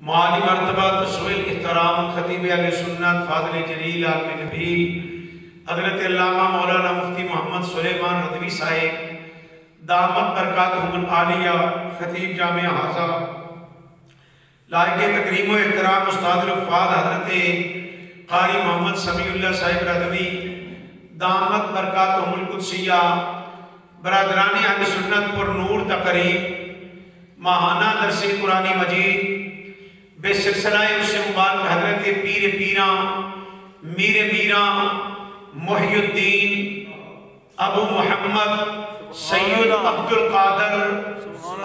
معالی مرتبہ تسویل احترام خطیب اہل سنت فاضل جلیل عالم نبی حضرت علامہ مولانا مفتی محمد سلیمان رضوی صاحب دامت برکاتہم العالیہ خطیب جامعہ حاضہ لائق تکریم و احترام استاد الفاظ حضرت قاری محمد سمیع اللہ صاحب رضوی دامت برکاتہم القدسیہ برادرانی اہل سنت پر نور تقریب ماہانہ درس قرآن مجید بے سلسلہ اس مبارک حضرت پیر پیران میر میران محی الدین ابو محمد سید عبد القادر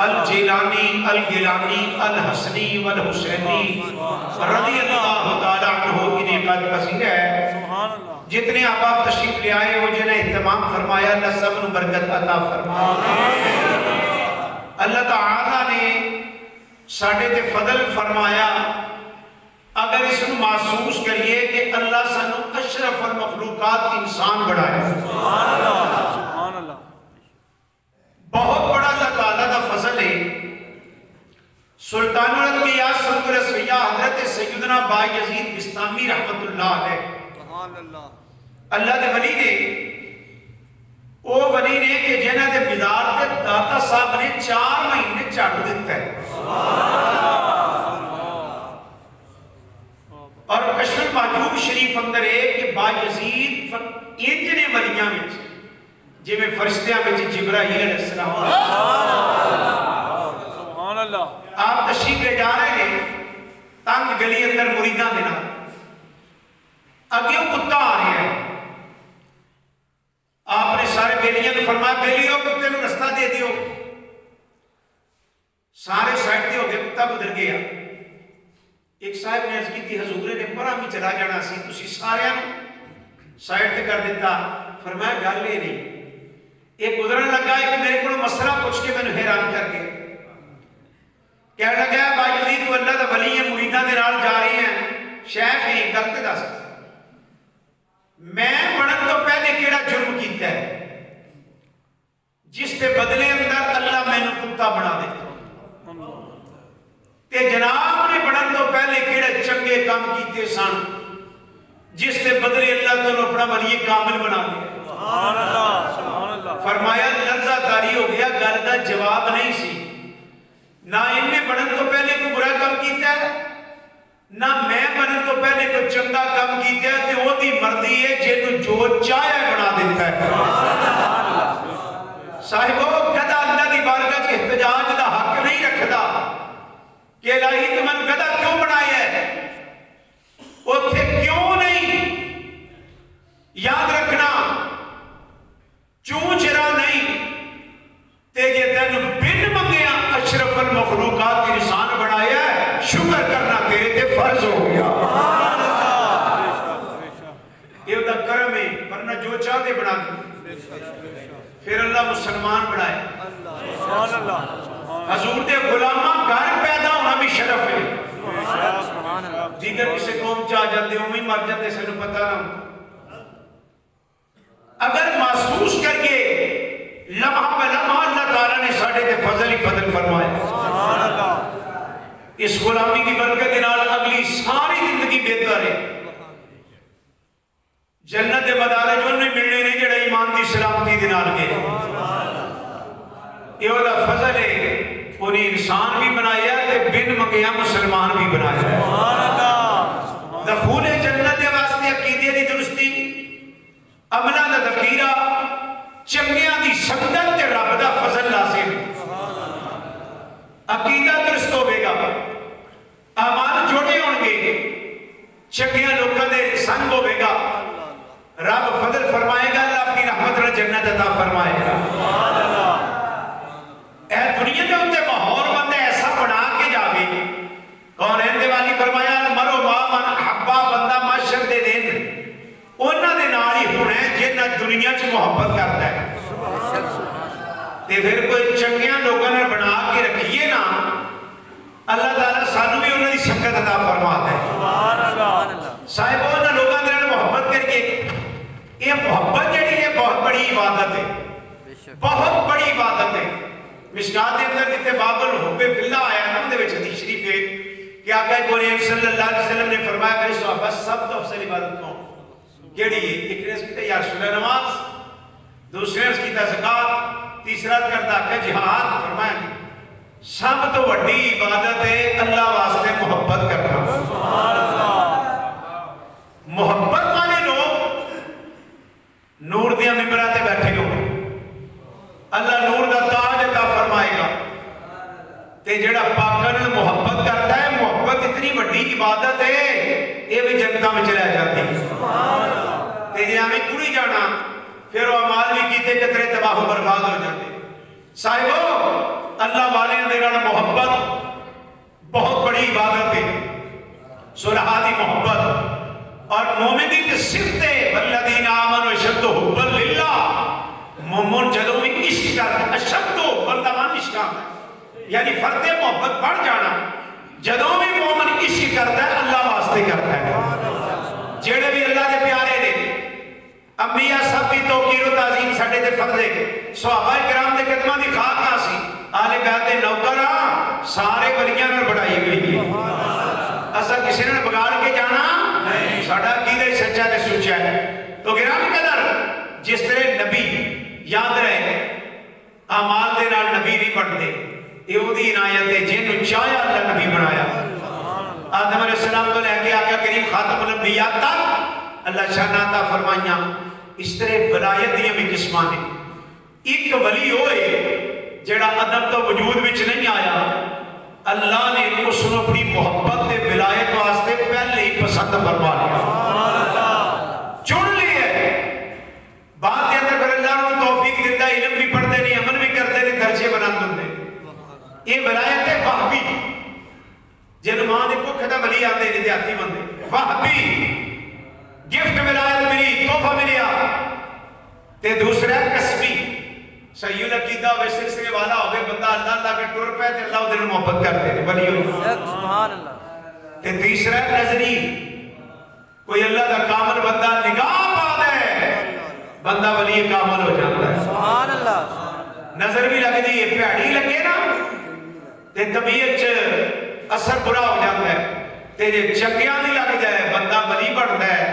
الجیلانی الگیلانی الحسنی والحسینی رضی اللہ تعالیٰ عنہ انہیں قد پسند ہے جتنے آپ تشریف لے آئے ہو جنہیں اہتمام فرمایا اللہ سب نے برکت عطا فرمایا اللہ تعالیٰ نے ساڑھے تے فضل فرمایا اگر اس نے محسوس کریے کہ اللہ سانو اشرف المخلوقات انسان بڑھائے سبحان اللہ بہت بڑا اللہ تعالیٰ کا فضل ہے سلطان الانبیاء سنت رسویہ حضرت سیدنا با یزید بستامی رحمت اللہ علیہ اللہ دے ولی نے او ولی نے کہ جنہ دے مزار تے داتا صاحب نے 4 مہینے چاڑ دیتا ہے اور کشف محجوب شریف اندر ہے کہ با یزید انجنے ولیاں میں جی میں فرشتیاں میں جبرائیل علیہ السلام سبحان اللہ آپ تشریف لے جا رہے ہیں تنگ گلی اندر مریداں دینا اگیوں کتا آ رہے ہیں آپ نے سارے بیلیاں نے فرمایا بیلیوں کتے نے رستہ دے دیو سارے سائٹتے ہو گئے کتا گزر گیا ایک صاحب نے عرض کی تھی حضور نے پرا بھی چلا جانا سی تسی سارے سائٹ کر دیتا فرمایا گل لے نہیں ایک گزرن لگا ہے کہ میرے کو مسئلہ پوچھ کے میں نے حیران کر کے کہنے لگا ہے با یزید تو اللہ دا ولی ہے مریداں دے نال جا رہے ہیں شیخ ہیں گل تے دس میں بڑھن تو پہلے کیڑا جرم کیتا ہے جس تے بدلے اندر اللہ میں نے کتا بنا دیتا تے جناب نے بڑھن تو پہلے کیڑا چنگے کام کیتے سن جس تے بدلے اللہ تو اپنا ولی کامل بنا دیا فرمایا لرزہ داری ہو گیا گل دا جواب نہیں سی نہ ان نے بڑھن تو پہلے کوئی برا کام کیتا ہے نہ میں بڑھن تو پہلے کوئی چنگا کام کیتا ہے تے وہ دی مرضی ہے جنہوں جو چاہے بنا دیتا ہے صاحبوں گدہ اللہ دی بارگاہ کے احتجاج دا حق نہیں رکھدا کہ الہی تمہیں گدہ کیوں بنایا ہے اتھے کیوں نہیں یاد رکھنا چون چرا نہیں تیجے تین بن منگیا اشرف المخلوقات کی انسان بنایا ہے شکر کرنا تیرے تے فرض ہو گیا یہ دا کرم ہے ورنہ جو چاہتے بنا دیں پھر اللہ مسلمان بنائے حضور دے غلامہ گھر پیدا ہونا بھی شرف ہے دیگر کسے قوم چاہ جاتے ہوں میں مر جاتے سے نو پتہ نہ اگر محسوس کر کے لمحہ پہ لمحہ اللہ تعالیٰ نے ساڑھے کے فضل ہی فضل فرمائے اس غلامی کی برکت نال اگلی ساری زندگی بہتر ہے جنت مدارے جو انہیں ملنے نہیں جڑا ایمان دی سلامتی دنال کے یہ والا فضل ہے انہیں انسان بھی بنایا تے بن مگیا مسلمان بھی بنایا دخول جنت دے واسطے عقیدے دی درستی عملہ دا دخیرہ چنگیاں دی سنگت تے رب دا فضل لازم عقیدہ درست ہوئے گا اعمال جوڑے ہونگے چنگیاں لوگوں دے سنگ ہوئے گا رب فضل فرمائے گا اللہ اپنی رحمت اور جنت عطا فرمائے گا اے دنیا کے ہوتے ماحول بندے ایسا بنا کے جاگے کون ہے والی فرمایا مرو ماں من حبا بندہ معاشر دے دین انہاں دے نال ہی ہونے جنہ دنیا چ محبت کرتا ہے تے پھر کوئی چنگیاں لوگوں نے بنا کے رکھیے نا اللہ تعالیٰ سانو بھی انہوں نے سنگت عطا فرماتا ہے صاحبوں انہوں لوگوں نے محبت کر کے یہ محبت جڑی ہے بہت بڑی عبادت ہے بہت بڑی عبادت ہے مشکات دے اندر جتے باب الحب فی اللہ آیا نا دے وچ حدیث شریف ہے کہ آقا کریم صلی اللہ علیہ وسلم نے فرمایا میرے صحابہ سب تو افضل عبادت کون کیڑی ہے؟ ایک نے کہتا یا رسول اللہ نماز، دوسرے نے کہتا زکات، تیسرا کرتا کہ جہاد. فرمایا نہیں، سب تو وڈی عبادت ہے اللہ واسطے محبت کرنا. محبت والے لوگ نور دیا ممبرات بیٹھے ہو، اللہ نور دا تاج عطا فرمائے گا. تے جڑا پاکاں نال محبت کرتا ہے، محبت اتنی بڑی عبادت ہے یہ بھی جنتاں وچ رہ جاتی ہے. تے جے ہمیں کڑی جانا پھر وہ اعمال بھی کیتے کتنے تباہ و برباد ہو جاتے. صاحبو اللہ والے دے نال محبت بہت بڑی عبادت ہے، صلحاء دی محبت. اور مومن دی تے صفت ہے والذین آمنوا اشد حبا للہ. مومن جدوں بھی عشق کرتا ہے، اشد بندہ مان عشق کرتا ہے یعنی فرد محبت بڑھ جانا. جدوں بھی مومن عشق کرتا ہے اللہ واسطے کرتا ہے. جڑے بھی اللہ دے پیارے نے انبیاء سب دی توقیر و تعظیم ساڈے تے فرض ہے. صحابہ کرام دے قدماں دی خاک ہاں سی، آل بیت دے نوکر ہاں، سارے ولیاں نال بڑھائی گئی ہے. اسا کسی نے بگاڑ کے جانا ساڈا عقیدہ سچا تے سچا ہے. تو گرامی قدر جس طرح نبی یاد رہے اعمال دے نال نبی نہیں بنتے، یہ وہی عنایت ہے جنوں چاہیا اللہ نبی بنایا. آدم علیہ السلام کو لے کے آقا کریم خاتم الانبیاء تک اللہ شان عطا فرمائیاں. اس طرح ولایت دیاں بھی قسماں نے. ایک ولی ہوئے جڑا آدم تو وجود وچ نہیں آیا، اللہ نے اس کو اپنی محبت تے ولایت واسطے پہلے ہی پسند فرما لیا، چن لیا. بعد کے اندر پھر اللہ نے توفیق دیتا، علم بھی پڑھتے نہیں، عمل بھی کرتے نہیں، درجے بنا دے. یہ ولایت ہے وہابی، جن ماں دے بھوکھ دا ولی آتے ہیں دیہاتی بندے. وہابی گفٹ ولایت ملی، تحفہ ملیا. تے دوسرا کسبی، صحیح العقیدہ ہوئے سلسلے والا ہوئے بندہ اللہ اللہ کے ٹور پہ تے اللہ دل محبت کرتے ہیں ولی ہوئے. سبحان اللہ. تے تیسرا نظری، کوئی اللہ کا کامل بندہ نگاہ پا دے بندہ ولی کامل ہو جاتا ہے. سبحان اللہ. نظر بھی لگ دی ہے، پیڑی لگے نا تے طبیعت چ اثر برا ہو جاتا ہے. تے جے چنگیاں دی لگ جائے بندہ ولی بنتا ہے،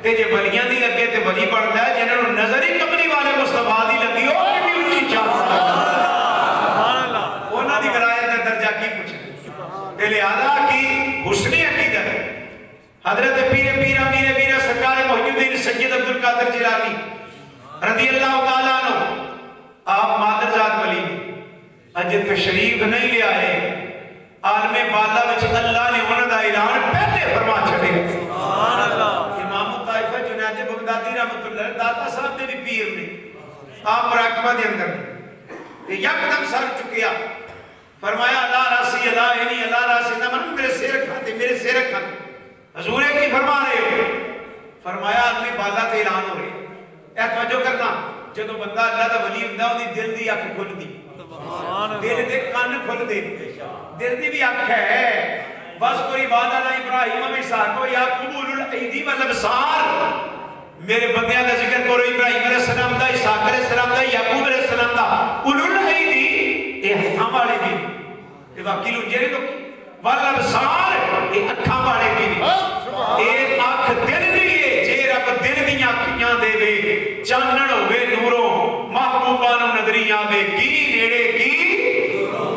تے جے ولیاں دی لگے تے ولی بنتا ہے. جنہوں نظر ہی کملی والے مصطفیٰ دی لگی ہو کہ اونچی چاہتا انہاں دی ولایت دا درجہ کی پوچھے. تے لہذا کی حسن عقیدت حضرت پیر امیر سرکار محی الدین سید عبد القادر جیلانی رضی اللہ تعالیٰ عنہ، آپ مادر ذات ولی نے اج تشریف نہیں لے آئے. عالم بالا وچ اللہ نے انہاں دا اعلان پہلے فرما چھڑے. سبحان اللہ. امام الطائفہ جنید بغدادی رحمۃ اللہ علیہ داتا صاحب دے بھی پیر نے، آپ مراقبہ دے اندر یکدم سر چکیا، فرمایا اللہ راسی اللہ اینی اللہ راسی نہ من میرے سیر کھاتے میرے سیر کھاتے. حضور کی فرما رہے ہو؟ فرمایا عالم بالا تے اعلان ہو رہے. اے توجہ کرنا، جدوں بندہ اللہ دا ولی ہوندا اودی دل دی اکھ کھل دی، دل دے کان کھل دے، دل دی بھی اکھ ہے. بس کوئی عبادت ابراہیم و اسحاق و یعقوب اولو الایدی والابصار. میرے بندیاں دا ذکر کرو، ابراہیم علیہ السلام دا، اسحاق علیہ السلام دا، یعقوب علیہ السلام دا. اولو الایدی اے ہتھاں والے بھی تے واقعی لو جڑے لوگ والابصار اے اکھاں والے بھی اے اکھ دل دی ہے. جے رب دل دیاں اکھیاں دے وے، چانن ہوے نوروں، محبوباں نوں نظری آوے کی نیڑے کی.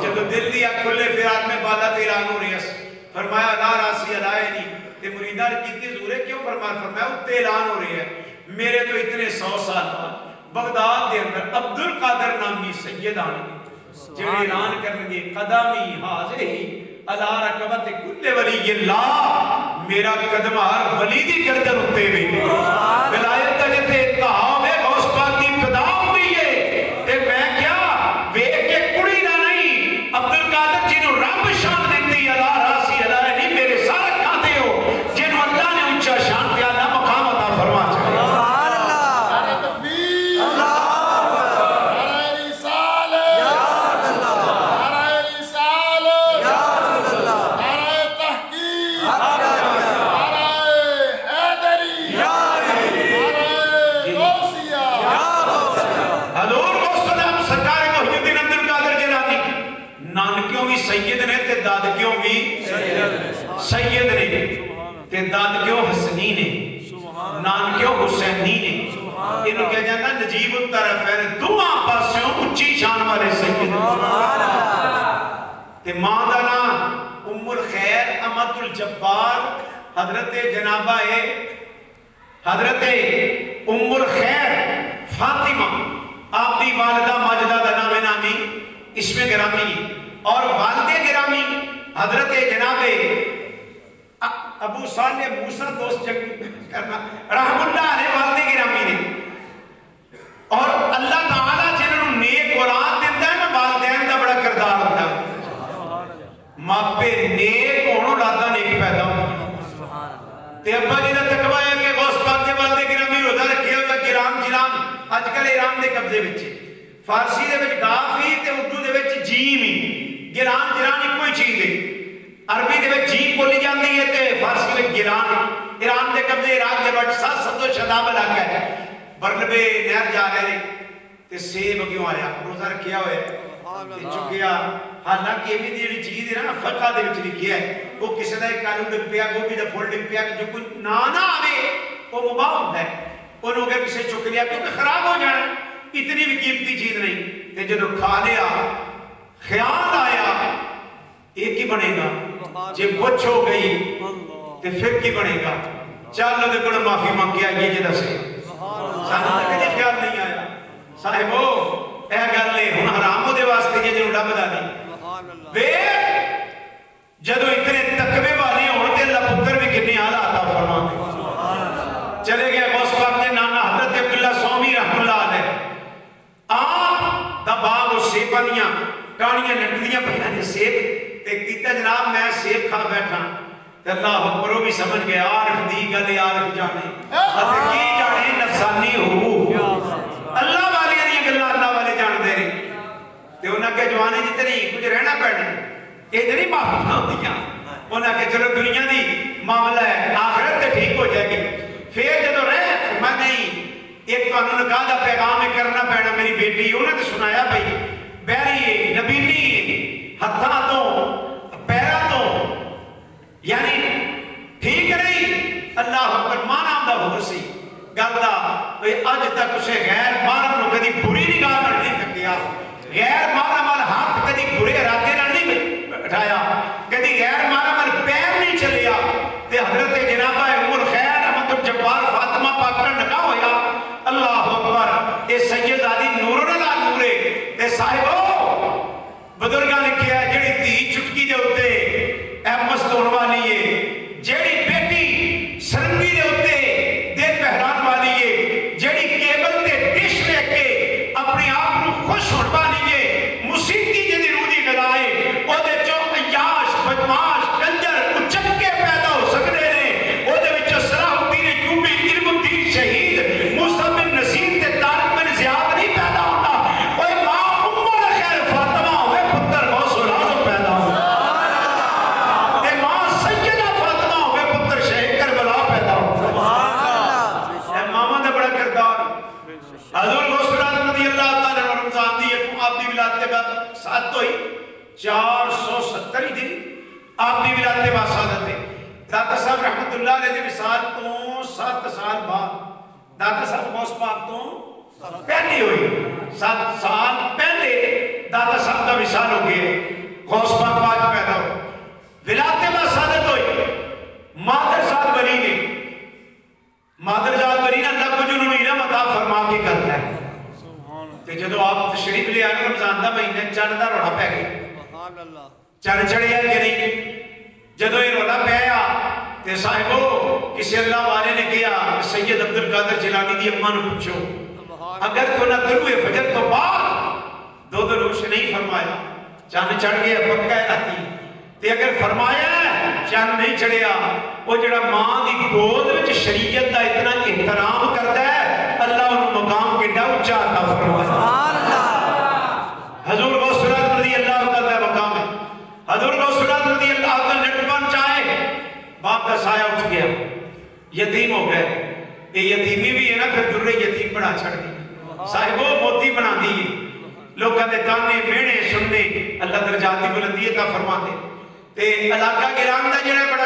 جب دل دی اکھ کھلے پھر آدمی بالا تے اعلان ہو رہی ہے. فرمایا لا راسی علائنی تے مریدہ نے کیتی حضور کیوں فرمایا اتنے اعلان ہو رہی ہے میرے تو اتنے 100 سال بعد بغداد دے اندر عبد القادر نامی سید آنے جڑے اعلان کرنگے قدمی حاضری علی رکبت کل ولی اللہ، میرا قدم ہر ولی دی گردن اتے ہوئی ولایت کا جتے اتحام ہے غوث پاک دی ابتدام بھی ہے. تے میں کیا ویک کے کڑی نہ نہیں عبد القادر جنہوں رب شان دیتی اللہ راسی اللہ نہیں میرے سارے کھاتے ہو جنہوں اللہ نے اونچا شان پہ اللہ مقام عطا فرما چاہے. سبحان اللہ. نعرہ تکبیر، نعرہ رسالت، نعرہ رسالت، نعرہ تحقیق، نعرہ حیدری، تے دادکیوں حسنی نے نانکیوں حسینی نے انہوں کہا جاتا نجیب الطرفین دعا پاسیوں اچھی شان والے سید تے ماں دا نام ام الخیر امت الجبار حضرت جنابہ حضرت ام الخیر فاطمہ آپ دی والدہ ماجدہ دا نام نامی اس میں گرامی اور والد گرامی حضرت جناب ابو صالح موسیٰ دوست جنگ کرنا رحم اللہ علیہ والد گرامی نے اور اللہ تعالیٰ جنہوں نیک اولاد دیتا ہے نا والدین دا بڑا کردار ہوتا ہے ماپے نیک ہونوں لادا نیک پیدا ہوتا تے ابا جی دا تقوی ہے کہ غوث پاک دے والد گرامی روزہ رکھے ہوئے گرام جلان آج کل ایران دے قبضے بچے فارسی دے وچ گافی تے اردو دے وچ جیم ہی گران جران ایک کوئی چیز ہے عربی دے وچ جیم بولی جاندی ہے تے فارسی وچ گران ایران دے قبضے عراق دے وچ 700 شداب علاقہ ہے برنبے نہر جا رہے تے سیب کیوں آیا روزہ رکھیا ہوئے تے چکیا حالانکہ یہ بھی دیڑی چیز ہے نا فقہ دے وچ لکھیا ہے وہ کسی دا ایک کالو ڈپیا گوبھی دا پھول ڈپیا جو کوئی نانا آوے وہ مباح ہوتا ہے انہوں نے کسے چک لیا کیونکہ خراب ہو جانا اتنی بھی قیمتی چیز نہیں تے جنہوں کھا لیا خیال آیا ایک ہی بنے گا جب بچ ہو گئی تے پھر کی بنے گا چل دے بڑا معافی مانگیا یہ جدہ سے سانہ کدی خیال نہیں آیا صاحبو اے گل لے ہن حرام ہو دے واسطے یہ جنہوں ڈب دا نہیں بے جدو اتنے تقوی والی ہون تے اللہ پتر بھی کنی آلہ آتا فرما دے چلے گئے غوث پاک نے نانا حضرت عبداللہ سومی رحم اللہ علیہ آپ دا باغ و سیبانیاں کانیاں نٹلیاں پہنے سیب تے کیتا جناب میں سیب کھا بیٹھا تے اللہ اکبر بھی سمجھ گیا عارف دی گلے عارف جانے اتے کی جانے نفسانی ہو اللہ والی یہ گلا اللہ والے جان دے رہے تے انہاں کے جوانے جتنی کچھ رہنا پڑنے یہ نہیں معافی ہوتی ہیں انہاں کے چلو دنیا دی معاملہ ہے آخرت تے ٹھیک ہو جائے گی پھر جدو رہے میں نہیں ایک تو انہوں نے کہا دا پیغام کرنا پیڑا میری بیٹی انہوں نے سنایا بھئی بیری نبیلی ہتھاں تو پیرا تو یعنی ٹھیک نہیں اللہ اکبر مانا دا ہو سی گل دا اج تک اسے غیر مارم نو کدی بری نگاہ نہ نہیں تکیا غیر مارم وال ہاتھ کدی برے ارادے نہ نہیں اٹھایا کدی غیر مارم وال پیر نہیں چلیا تے حضرت جنابہ ام الخیر احمد الجبار فاطمہ پاک نال نکاح ہویا اللہ اکبر اے سید آدی نور اللہ نورے تے صاحبو بزرگاں لکھیا ہے جڑی تھی چٹکی دے ہوتے اے مستون والی ہے جڑی بیٹی سرنگی دے ہوتے دل پہران والی ہے جڑی کیبل تے ڈش لے کے اپنی آپ کو خوش ہونے والی ہے موسیقی جدی رودی گلائے او دے چو عیاش بدماش کنجر اچکے پیدا ہو سکتے ہیں او دے وچ صلاح الدین ایوبی علم الدین شہید موسیٰ بن نصیر تے طارق بن زیاد نہیں پیدا ہوتا اوہ ماں ام الخیر فاطمہ ہوئے پتر غوث العظم پیدا ہوتا تے ماں سیدہ فاطمہ ہوئے پتر شہید کربلا پیدا ہوتا اے ماما دا بڑا کردار حضور غوث العظم رضی اللہ تعالیٰ رمضان دی ایک آپ دی ولادت کے بعد ساتھ ہوئی 470 دن آپ دی ولادت کے بعد سعادت ہے داتا صاحب رحمت اللہ علیہ دی وصال تو 7 سال بعد داتا صاحب غوث پاک تو پہلی ہوئی 7 سال پہلے داتا صاحب کا وصال ہو گئے غوث پاک بعد پیدا ہو ولادت کے بعد سعادت ہوئی مادر صاحب بری نے مادر صاحب بری نے اللہ کو جنہوں علم عطا فرما کے کرتا ہے کہ جدو آپ تشریف لے آنے رمضان دا مہینے چند دا روڑا پہ گئی چند چڑھیا کہ نہیں جدو یہ روڑا پہ آیا تے صاحبو کسی اللہ والے نے کیا سید عبدالقادر جیلانی دی اماں نو پوچھو اگر تو نہ طلوع فجر تو بعد دو روش نہیں فرمایا چاند چڑھ گیا پکا ہے آتی تے اگر فرمایا ہے چاند نہیں چڑھیا وہ جڑا ماں دی گود وچ شریعت دا اتنا احترام کرتا ہے اللہ انہوں مقام کے ڈاؤ چاہتا فرمایا حضور غوث العظم رضی اللہ تعالیٰ مقام ہے حضور غوث العظم رضی اللہ تعالیٰ نٹبان چاہے باپ کا سایہ اٹھ گیا یتیم ہو گئے یہ یتیمی بھی ہے نا پھر درے یتیم بڑا چھڑ دی صاحبو موتی بنا دی لوگاں دے تانے مینے سننے اللہ درجات دی بلندی عطا فرما دے تے علاقہ گرام دا جڑا بڑا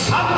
7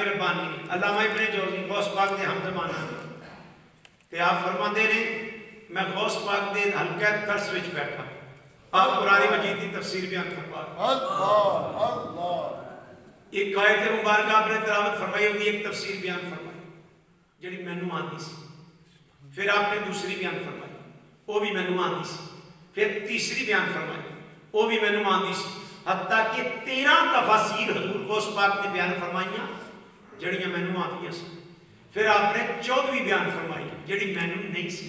عالم ربانی علامہ ابن جوزی غوث پاک دے ہم زمانہ تے آپ فرماندے نے میں غوث پاک دے حلقہ درس وچ بیٹھا آپ قرآن مجید کی تفسیر بیان فرما اللہ اللہ ایک آیت مبارکہ آپ نے تلاوت فرمائی ہوگی ایک تفسیر بیان فرمائی جڑی مینوں آندی سی پھر آپ نے دوسری بیان فرمائی وہ بھی مینوں آندی سی پھر تیسری بیان فرمائی وہ بھی مینوں آندی سی حتیٰ کہ 13 تفاسیر حضور غوث پاک نے بیان فرمائیاں جڑیاں مینوں آندیاں سی پھر آپ نے 14ویں بیان فرمائی جڑی مینوں نہیں سی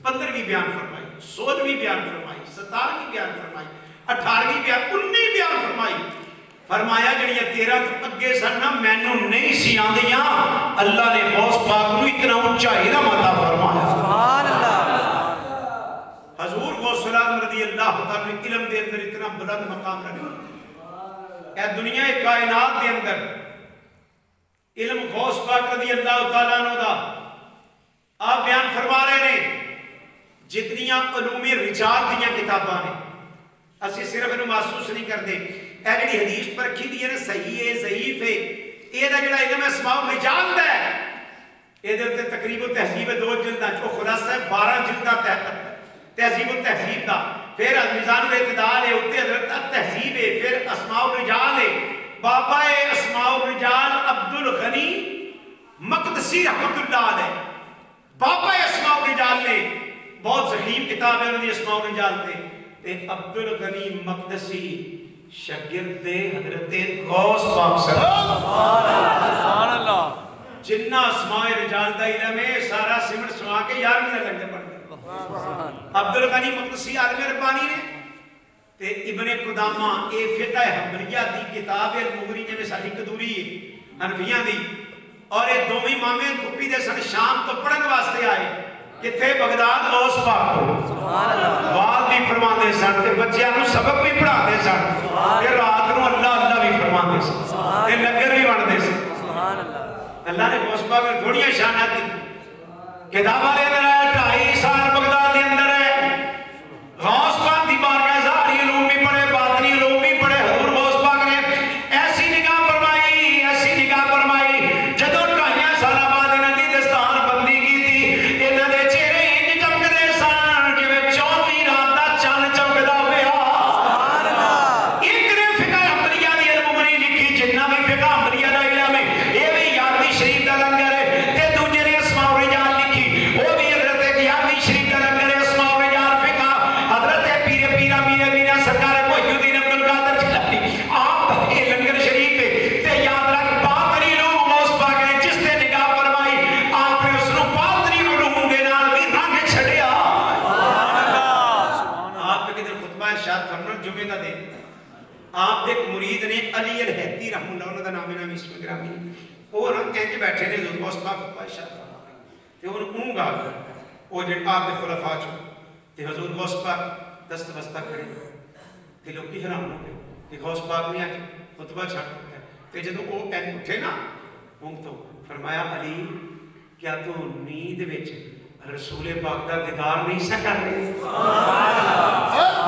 15ویں بیان فرمائی 16ویں بیان فرمائی 17ویں بیان فرمائی 18ویں بیان 19ویں بیان فرمائی فرمایا جڑیاں 13 تو اگے سن مینوں نہیں سی آندیاں اللہ نے غوث پاک نو اتنا اونچائی دا عطا فرمایا سبحان اللہ حضور غوث رضی اللہ تعالی علم دے اندر اتنا بلند مقام رکھا اے دنیا کائنات دے اندر علم غوث پاک رضی اللہ تعالیٰ عنہ دا آپ بیان فرما رہے ہیں جتنیاں علوم رجال دیاں کتاباں نے اسی صرف انہوں محسوس نہیں کرتے اے جڑی حدیث پرکھی دی ہے صحیح ہے ضعیف ہے اے دا جڑا علم اسماء رجال دا ہے اے دے تقریب و تہذیب 2 جلداں جو خلاصہ ہے 12 جلداں تہذیب و تہذیب دا پھر میزان الاعتدال ہے اتنے حضرت تہذیب ہے پھر اسماء الرجال ہے بابا اسماء الرجال عبد الغنی مقدسی رحمت اللہ علیہ بابا اسماء الرجال نے بہت ضخیم کتاب ہے انہوں نے اسماء الرجال تے عبد الغنی مقدسی شاگرد حضرت غوث پاک سبحان اللہ جنہ اسماء الرجال دا علم ہے سارا سمٹ سما کے 11ویں لگتے پڑھتے عبد الغنی مقدسی عالم ربانی نے تے ابن قدامہ اے فقہ حنبلیہ دی کتاب المغنی جے ساری قدوری ہے حنفیاں دی اور اے دوویں امام کپی دے سن شام تو پڑھن واسطے آئے کتھے بغداد غوث پاک سبحان اللہ وعظ بھی فرماندے سن تے بچیاں نوں سبق بھی پڑھاندے سن تے رات نوں اللہ اللہ بھی فرماندے سن تے لنگر بھی وانڈدے سن سبحان اللہ اللہ نے غوث پاک نے تھوڑیاں شانات دی کتاب والے اندر 2.5 سال بغداد دے اندر ہے غوث پاک دی بارگاہ ظاہری علوم بھی پڑھے باطنی علوم بھی پڑھے حضور غوث پاک نے ایسی نگاہ فرمائی جدوں 2.5 سال بعد انہاں دی دستار بندی کیتی انہاں دے چہرے انج چمکدے سن جویں 24 رات دا چن چمکدا پیا سبحان اللہ ایک نے فقہ حنبلیہ دی المغنی لکھی جنہ بھی فقہ حنبلیہ دا علم ہے اے بھی یادی شریف دا لنگر ہے تے دوجے نے اسماء الرجال لکھی وہ بھی حضرت یادی شریف دا لنگر ہے اسماء الرجال فقہ حضرت پیرا سرکار محی الدین عبد القادر جیلانی آپ یہ لنگر شریف ہے تے یاد رکھ باطنی علوم غوث پاک نے جس تے نگاہ فرمائی آپ نے اس نو باطنی علوم دے نال بھی رنگ چھڑیا آپ کے کدھر خطبہ ارشاد فرمان جمعے دا دے آپ ایک مرید نے علی الحیتی رحمہ اللہ انہوں دا نام نام اس میں گرامی وہ رنگ کہنے بیٹھے نے غوث پاک خطبہ ارشاد فرمان تے انہوں گا وہ جن آپ دے خلفاء چھو تے حضور غوث پاک دست بستہ کھڑے تے لوگ کی حرام ہو گئے کہ غوث پاک نے آج خطبہ چھاڑ کرتا ہے تے جدو وہ این اٹھے نا ہوں تو فرمایا علی کیا تو نیند وچ رسول پاک دا دیدار نہیں سا کر رہے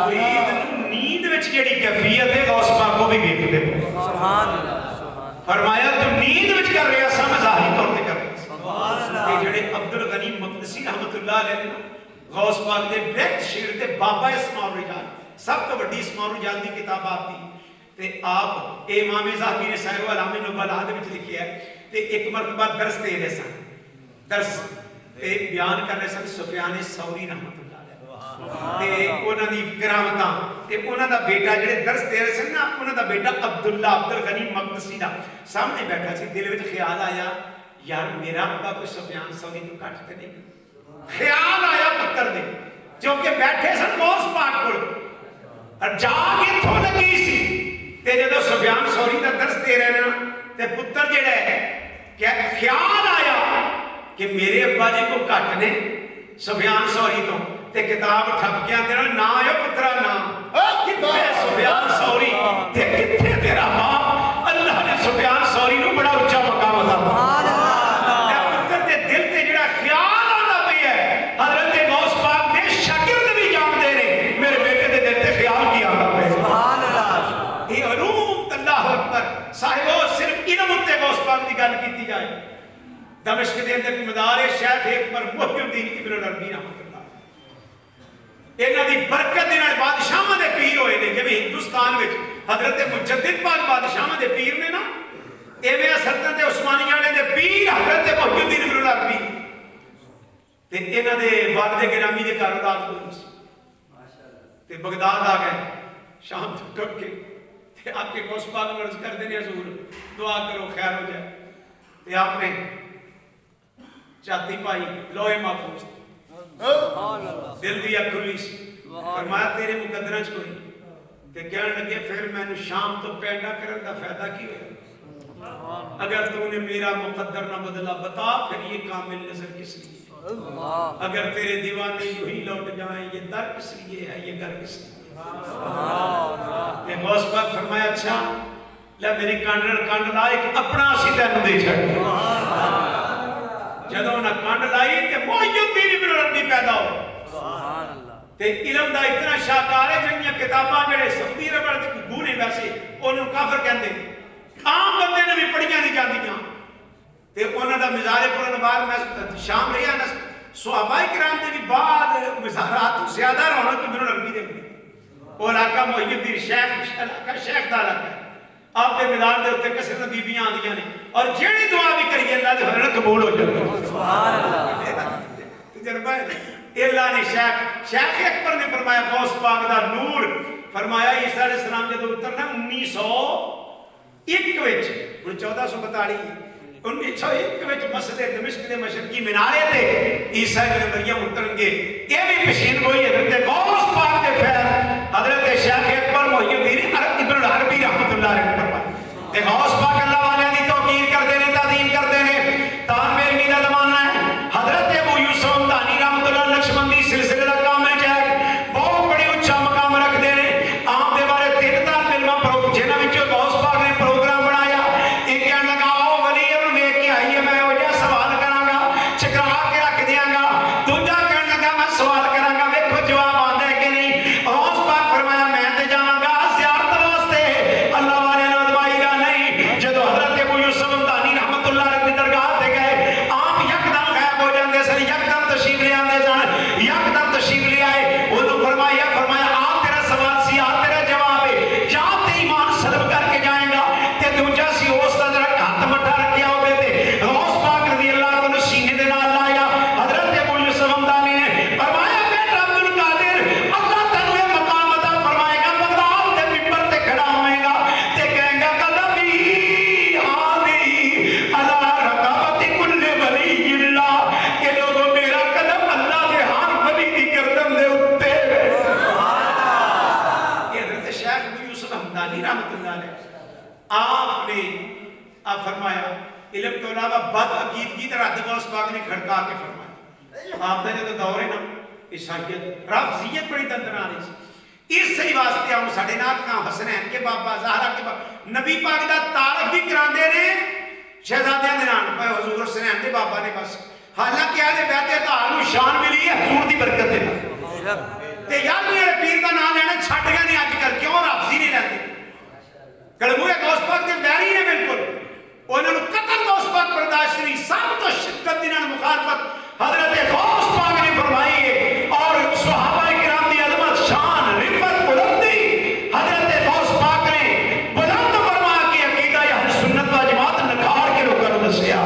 مرید نیند وچ جڑی کیفیت ہے غوث پاک کو بھی دیکھ دے سبحان اللہ فرمایا تو نیند وچ کر رہے سا ظاہری طور تے کر رہے سبحان اللہ جڑے عبد الغنی مقدسی رحمت اللہ علیہ نے غوث پاک دے بہت شیر تے بابا اسماء الرجال سب تو بڑی اسماء الرجال دی کتاب آپ دی تے آپ امام ذہبی نے سیر علام نبلاء دے وچ لکھیا ہے تے ایک مرتبہ درس دے رہے سن درس تے بیان کر رہے سن سفیان ثوری رحمت اللہ علیہ تے انہاں دی کرامتاں تے انہاں دا بیٹا جڑے درس دے رہے سن نا انہاں دا بیٹا عبداللہ عبد الغنی مقدسی دا سامنے بیٹھا سی دل وچ خیال آیا یار میرا ابا کوئی سفیان ثوری تو کٹ تے نہیں خیال آیا پتر دے جو کہ بیٹھے سن غوث پاک کو اور جاگ اتھوں لگی سی تے جدو سفیان ثوری دا درس دے رہے نا تے پتر جڑا ہے کہ خیال آیا کہ میرے ابا جی کو کٹ نے سفیان ثوری تو تے کتاب ٹھپ کے آندے نا آیا پترا نا کتنے سفیان ثوری تے کتنے تیرا باپ اللہ نے سفیان ثوری نو بڑا اچھا مقام عطا فرمایا پتر دے دل تے جڑا خیال آندا پئی ہے حضرت غوث پاک دے شاگرد بھی جان دے رہے میرے بیٹے دے دل تے خیال کیا آندا پئی سبحان اللہ یہ علوم اللہ اکبر صاحبو صرف علم تے غوث پاک دی گل بھی آئے دمشق کے اندر مدار شیخ اکبر محی الدین ابن العربی رحمۃ اللہ انہاں دی برکت دے نال بادشاہاں دے پیر ہوئے نے جویں ہندوستان وچ حضرت مجدد پاک بادشاہاں دے پیر نے نا ایویں سلطنت عثمانیہ والے دے پیر حضرت محی الدین ابن العربی تے انہاں دے والد گرامی دے گھر رات کو تے بغداد آ گئے شام تو ٹپ کے تے آپ کے غوث پاک عرض کر دینے حضور دعا کرو خیر ہو جائے تے آپ نے چاتی پائی لوہے محفوظ دل دیا کھلی سی فرمایا تیرے مقدرہ کوئی تے کہنے لگے پھر میں نے شام تو پینڈا کرن دا فائدہ کی ہوئے اگر تو نے میرا مقدر نہ بدلا بتا پھر یہ کامل نظر کس لیے اگر تیرے دیوانے یوں ہی لوٹ جائیں یہ در کس لیے ہے یہ گھر کس لیے غوث پاک فرمایا اچھا لے میری کانڈ لائے اپنا سی تینوں دے چھڑ جدوں نہ کانڈ لائی تے محی الدین ابن العربی پیدا ہو تے علم دا اتنا شاہکار ہے جنہاں کتاباں جڑے سعودی عرب والے گونے ویسے انہوں کافر کہندے عام بندے نے بھی پڑھیاں نہیں جاندیاں تے انہاں دا مزار پرانوار میں شام رہیا نا صحابہ کرام دے بھی بعد مزارات تو زیادہ رونق ابن العربی دے وہ علاقہ محی الدین شیخ دا علاقہ ہے آپ کے مزار دے اتنے کسر نبیبیاں آدیاں نے اور جیڑی دعا بھی کریے اللہ دے حضرت قبول ہو جائے سبحان اللہ تجربہ ہے اللہ نے شیخ اکبر نے فرمایا غوث پاک دا نور فرمایا عیسیٰ علیہ السلام جب اترنا 1901 وچ 1442 1901 وچ مسجد دمشق دے مشرقی مینارے تے عیسیٰ ابن مریم اترن گے یہ بھی پشین گوئی حضرت غوث پاک دے فیض حضرت شیخ اکبر محی الدین ابن العربی رحمۃ اللہ علیہ فرمایا تے غوث پاک اللہ والے دی توقیر کر دے نے تعظیم کر دے نے تان میرے میرا زمانہ ہے حضرت ابو یوسف حمدانی رحمۃ اللہ نقشبندی سلسلے دا کامل جائے بہت بڑی اونچا مقام رکھ دے نے آپ دے بارے 3 طالب علم جنہاں وچ غوث پاک نے پروگرام بنایا ایک کہن لگا او ولی نوں ویکھ کے آئیے میں او جا سوال کراں گا چکرا کے رکھ دیاں گا دوجا کہن لگا میں سوال کراں گا ویکھو جواب آندا ہے کہ نہیں غوث پاک فرمایا میں تے جاواں گا زیارت واسطے اللہ والے نے ادوائی گا نہیں جدوں حضرت ابو یوسف حمدانی رحمۃ اللہ علیہ دی درگاہ تے گئے آپ یکدم غائب ہو جاندے سن یکدم تشریف لے آندے جان یکدم تشریف لے آئے انہوں فرمایا آپ تیرا سوال سی آپ تیرا جواب ہے یا تے ایمان سلب کر کے جائیں گا تے دوجا سی اس دا ذرا ہاتھ مٹھا رکھیا ہوے تے غوث پاک رضی اللہ عنہ سینے دے نال لایا حضرت ابو یوسف حمدانی نے فرمایا بیٹا عبد القادر اللہ تینوں یہ مقام عطا فرمائے گا بغداد دے ممبر تے کھڑا ہوے گا تے کہے گا قدمی ہادی علی رقبت کل ولی اللہ کہ لوگوں میرا قدم اللہ دے ہر ولی دی گردن دے اوتے یہ حضرت شیخ ابو یوسف حمدانی رحمۃ اللہ علیہ آپ نے فرمایا علم کے علاوہ بد عقیدگی در حد غوث پاک نے کھڑکا کے فرمایا آپ نے جو دور ہے نا عیسائیت رافضیت بڑی دندن آ رہی سی اس صحیح واسطے ہم ساڑھے نات کا حسنین کے بابا زہرا کے بابا نبی پاک دا تعارف بھی کراندے نے شہزادیاں دے نام پہ حضور حسنین دے بابا نے بس حالانکہ آدھے بیعت تعالو شان ملی ہے حضور دی برکت ہے تے یار میرے پیر دا نام لینا چھٹ گیا نہیں آج کر کیوں رافضی نہیں رہتے کلموئے غوث پاک دے بیاری نے بالکل انہوں نے قتل غوث پاک برداشت نہیں سب تو شدت دنان مخالفت حضرت غوث پاک نے فرمائی ہے اور صحابہ کرام دی عظمت شان رفت بلندی حضرت غوث پاک نے بلند فرما کی عقیدہ اہل سنت و جماعت نکھار کے لوگوں نے دسیا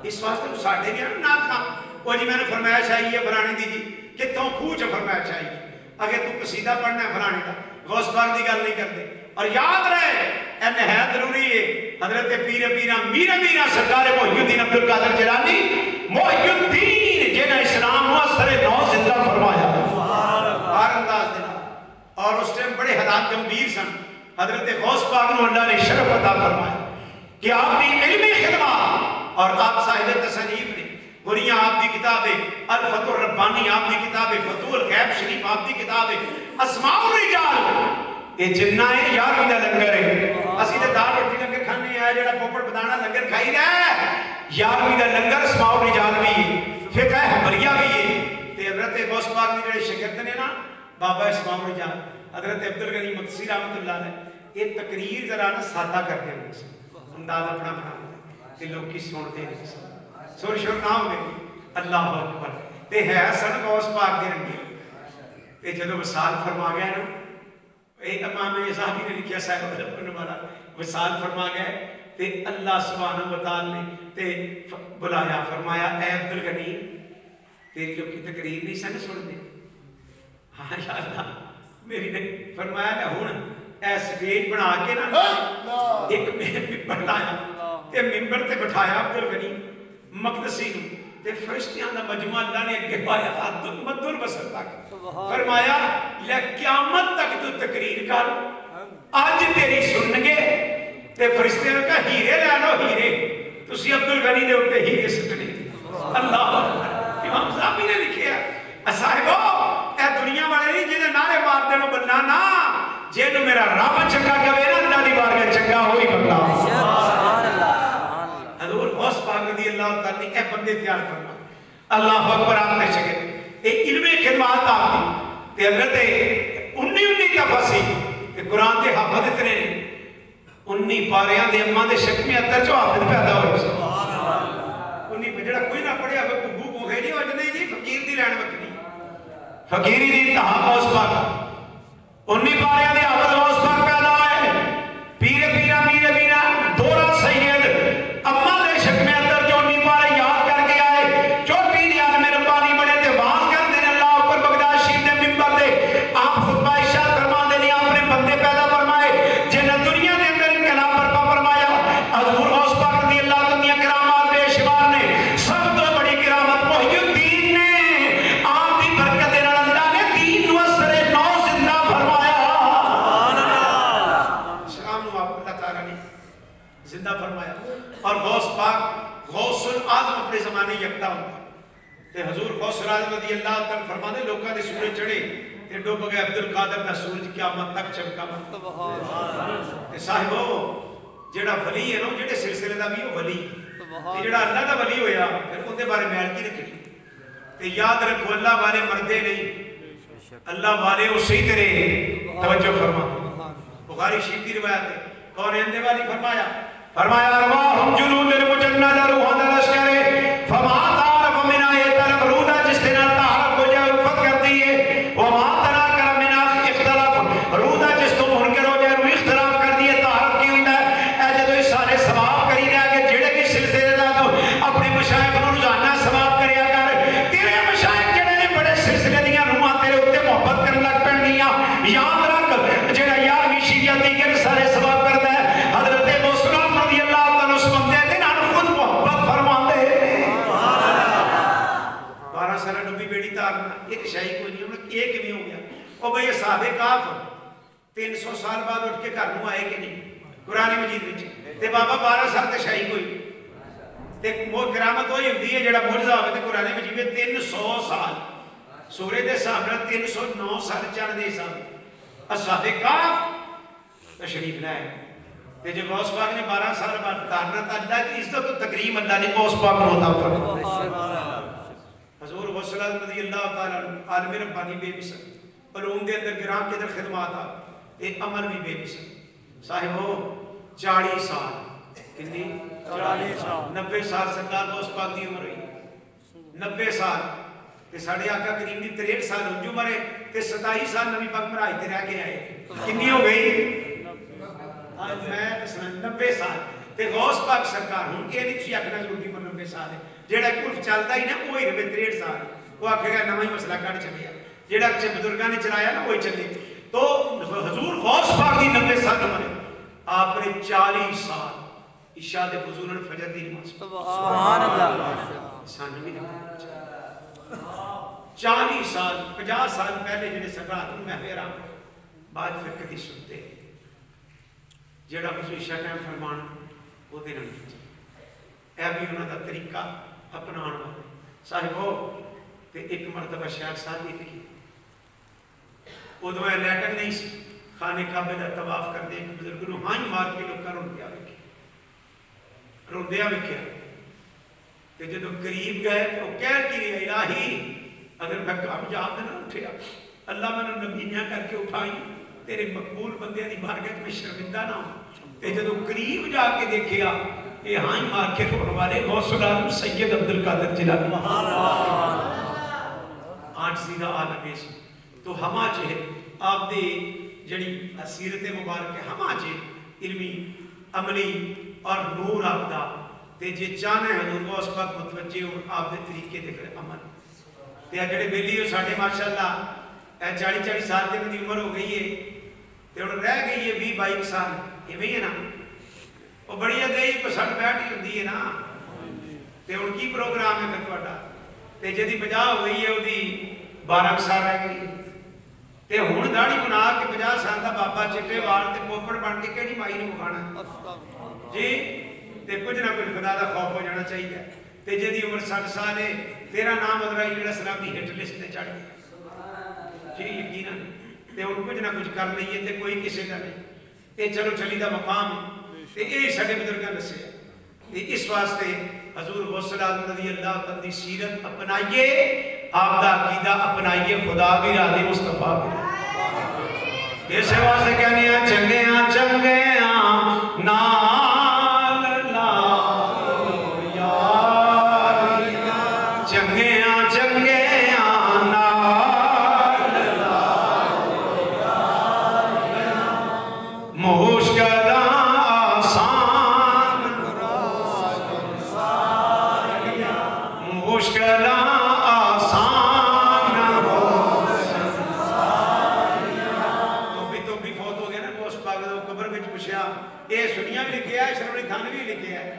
اس واسطے وہ ساڑھے گیا نا تھا وہ جی میں نے فرمایا چاہیے فرانے دی جی کتوں خوچ فرمایا چاہیے اگر تو قصیدہ پڑھنا ہے فرانے کا غوث پاک دی گل نہیں کرتے اور یاد رہے اے نہایت ضروری ہے حضرت پیر پیرا میرا میرا سرکار محی الدین عبد القادر جیلانی محی الدین جنہاں اسلام ہوا سر نو زندہ فرمایا ہر انداز دینا اور اس ٹائم بڑے حالات گمبھیر سن حضرت غوث پاک نے اللہ نے شرف عطا فرمایا کہ آپ کی علمی خدمات اور آپ صاحب تصنیف نے گنیا آپ کی کتاب ہے الفتح الربانی آپ کی کتاب ہے فتح الغیب شریف آپ کی کتاب ہے اسماء الرجال یہ جنہ ہے یار بھی لنگر ہے اسی تے دال روٹی لنگر کھانے آئے جڑا پوپڑ بدانا لنگر کھائی رہا ہے یار بھی لنگر اسماء الرجال بھی ہے فقہ حنبلیہ بھی ہے تے حضرت غوث پاک نے جڑے شاگرد نے نا بابا اسماء الرجال حضرت عبدالغنی مقدسی رحمۃ اللہ علیہ یہ تقریر ذرا نا سادہ کر کے انداز اپنا بنا تے لوگ کی سنتے نہیں سن سر شر نہ ہو گئی اللہ اکبر تے ہے سن غوث پاک دے رنگے تے جدو وصال فرما گیا نا ایک امام یزاقی نے لکھیا صاحب ربن والا وصال فرما گئے تے اللہ سبحانہ وتعالی نے تے بلایا فرمایا اے عبدالغنی تیری لوگ کی تقریر نہیں سن سن دے ہاں یا اللہ میری نے فرمایا کہ ہون اے سٹیج بنا کے نا ایک ممبر لایا تے ممبر تے بٹھایا عبدالغنی مقدسی نو تے فرشتیاں دا مجمع اللہ نے اگے پایا مد البصر تک فرمایا لے قیامت تک تو تقریر کر آج تیری سن گے تے فرشتیاں نے کہا ہیرے لے لو ہیرے تسی عبدالغنی دے اوپر ہیرے سٹنے اللہ امام صاحبی نے لکھیا صاحبو اے دنیا والے نہیں جنہیں نعرے مار دینا بننا نا جن میرا رب چنگا کہے نا اللہ دی بارگاہ چنگا ہوئی بننا حضور غوث پاک رضی اللہ تعالی اے بندے تیار کرنا اللہ اکبر آپ نے چکے ایک علم خدمات آپ دی تے حضرت 19 دفعہ سی کہ قرآن دے حافظ اتنے 19 پاریاں دے اماں دے شکمی اتر جو حافظ پیدا ہوئے انہیں بجڑا کوئی نہ پڑھے اب گو گو ہے جی وجنے جی فقیر دی لین وقت فقیری دی انتہا غوث پاک 19 پاریاں دے حافظ غوث پاک پیدا ہوئے پیر پیرا میر میرا دورہ سید اما دے شک میں اندر جو 19 پارے یاد کر کے آئے چوٹی دی عالم ربانی بڑے تے واز کر دیں اللہ اوپر بغداد شریف دے ممبر دے آپ خطبہ ارشاد فرما دے آپ نے بندے پیدا فرمائے جن دنیا دے اندر انقلاب برپا فرمایا حضور غوث پاک رضی اللہ تعالی کرامات بے شمار نے سب تو بڑی کرامت محی الدین نے آپ دی برکت دے نال اللہ نے دین و اثر نو زندہ فرمایا شام نو آپ اللہ تعالی نے زندہ فرمایا اور غوث پاک غوث العظم اپنے زمانے یکتا ہوتا تے حضور غوث العظم رضی اللہ تعالی فرمانے لوکاں دے سورج چڑھے تے ڈوب گئے عبدالقادر دا سورج قیامت تک چمکا تے صاحبو جڑا ولی ہے نا جڑے سلسلے دا بھی ولی تے جڑا اللہ دا ولی ہویا پھر اون دے بارے میل کی رکھنی تے یاد رکھو اللہ والے مردے نہیں اللہ والے اسی طرح توجہ فرما بخاری شریف کی روایت ہے کونین دے والی فرمایا ارواحم جنود المجندہ روحان لشکر فما تعرف من آیت طرف رودا جس دن تعرف ہو جائے الفت کر دیئے وما تناکر من اختلاف رودا جس تو منکر ہو جائے روح اختلاف کر دیئے تعرف کی ہوندہ ہے اے جدو اس سارے ثواب کری دیا کہ جڑے کی سلسلے دا تو اپنے مشاہد کو روزانہ ثواب کریا کر تیرے مشاہد جڑے نے بڑے سلسلے دیا روحاں تیرے ہوتے محبت کرنے لگ پڑ دیا یاد رکھ جڑا یار ویشی جاتی کہ سارے ثواب کرتا ہے حضرت مسلم رضی اللہ تعالیٰ اس بندے دن ہم خود محبت فرما دے 12 سالہ نبی بیڑی تارنا ایک شاہی کوئی نہیں انہوں نے ایک بھی ہو گیا اور بھئی صحابہ کاف 300 سال بعد اٹھ کے گھر آئے کہ نہیں قرآن مجید وچ تے بابا 12 سال تے شاہی کوئی تے کرامت ہوئی ہوندی ہے جڑا معجزہ ہوئے تے قرآن مجید میں 300 سال سورے دے سامنے 309 سال چڑھ دے سال صحابہ کاف تشریف لائے تے جب غوث پاک نے 12 سال بعد تارنا تھا اللہ کی عزت و تکریم اللہ نے غوث پاک کو عطا فرمایا حضور غوث رضی اللہ تعالیٰ عالم ربانی بے مثل علوم دے اندر گرام کے در خدمات آ ایک عمل بھی بے مثل صاحبو 40 سال کتنی 40 سال 90 سال سرکار غوث پاک دی عمر ہوئی 90 سال تے ساڑھے آقا کریم دی 63 سال انجو مرے تے 27 سال نبی پاک مرائی تے رہ کے آئے کتنی ہو گئی آج میں 90 سال تے غوث پاک سرکار ہوں کہ نہیں تھی اکھنا ضرور دی پر 90 سال ہے جیڑا کلف چلتا ہی نا وہی رہے 63 سال وہ آکھے گا نوائی مسئلہ کٹ چلے جیڑا بزرگاں نے چلایا نا وہی چلے تو حضور غوث پاک دی 90 سال مرے آپ نے 40 سال عشاء دے فضول الفجر دی نماز سبحان اللہ سانوی نماز 40 سال 50 سال پہلے جنہیں سکرات میں حیران بعد پھر کدی سنتے جڑا حضور عشاء ٹائم فرمان وہ دے نہیں اے بھی انہوں دا طریقہ اپنان والے صاحب ہو تے ایک مرتبہ شیخ صاحب بھی تھی ادو ہے لیٹن نہیں سی خانے کعبے دا طواف کر دے ایک بزرگ نو ہائیں مار کے لوگ کا روندیا وکھیا تے جدو قریب گئے تو کہہ کی رہے الہی اگر میں کامیاب نہ اٹھیا اللہ میں نے نبینیاں کر کے اٹھائی تیرے مقبول بندے دی بارگاہ میں شرمندہ نہ ہوں تے جدو قریب جا کے دیکھیا یہ ہاں ہی مار کے روڑ والے غوث العالم سید عبدالقادر جیلانی آج سیدھا عالم ہے تو ہما چاہے آپ دے جڑی سیرت مبارک ہما چاہے علمی عملی اور نور آپ دا تے جے چاہنا ہے حضور غوث پاک متوجہ ہوں آپ دے طریقے دے پھر عمل تے جڑے بیلی ہو ساڑھے ماشاءاللہ 40 سال دے میں عمر ہو گئی ہے تے انہوں رہ گئی ہے 20-22 سال یہ بھی ہے نا وہ بڑی ادائی پسند بیٹھی ہوندی ہے نا تے ان کی پروگرام ہے پھر توڑا تے جدی 50 ہوئی ہے وہ دی 12 سال رہ گئی تے ہون داڑی بنا کے 50 سال دا بابا چٹے وار تے پوپڑ بن کے کیڑی مائی نے مکھانا جی تے کچھ نہ کچھ خدا دا خوف ہو جانا چاہیے تے جدی عمر 60 سال ہے تیرا نام ادرائی جڑا سلام دی ہٹ لسٹ تے چڑھ گیا جی یقینا تے ان کچھ نہ کچھ کر لئیے تے کوئی کسی کا نہیں تے چلو چلی دا مقام تے اے ساڑھے بدرگاہ نسے تے اس واسطے حضور غوث العالم رضی اللہ تعالی سیرت اپنائیے آپ دا عقیدہ اپنائیے خدا بھی راضی مصطفیٰ بھی راضی اس واسطے کہنے ہیں چنگیاں چنگیاں نال لاؤ یار چنگیاں چنگیاں نال لاؤ یار مشکلاں آسان مشکلاں یہ سنیا بھی لکھیا ہے شرمنی تھان بھی لکھیا ہے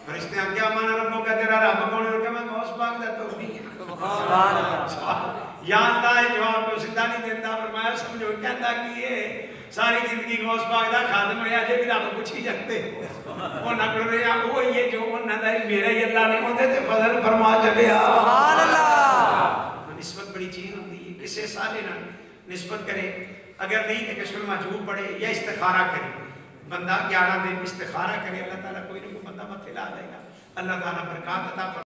فرشتے ہم کیا مانا ربوں کا تیرا رب کون ہے کہ میں غوث پاک دا تو نہیں ہے یا اللہ ہے جواب کو سدھا نہیں دیتا فرمایا سمجھو کہتا کہ یہ ساری زندگی غوث پاک دا خادم رہا جے بھی رب پوچھی جاتے وہ نکل رہے ہیں وہ یہ جو انہاں دا میرا ہی اللہ نے ہوندے تے فضل فرما چلے سبحان اللہ نسبت بڑی چیز ہوندی ہے کسے سالے نہ نسبت کرے اگر نہیں تے کشف المحجوب پڑھے یا استخارہ کرے بندہ 11 دن استخارہ کرے اللہ تعالیٰ کوئی نہ کوئی بندہ متھے لا دے گا اللہ تعالیٰ برکات عطا فرمائے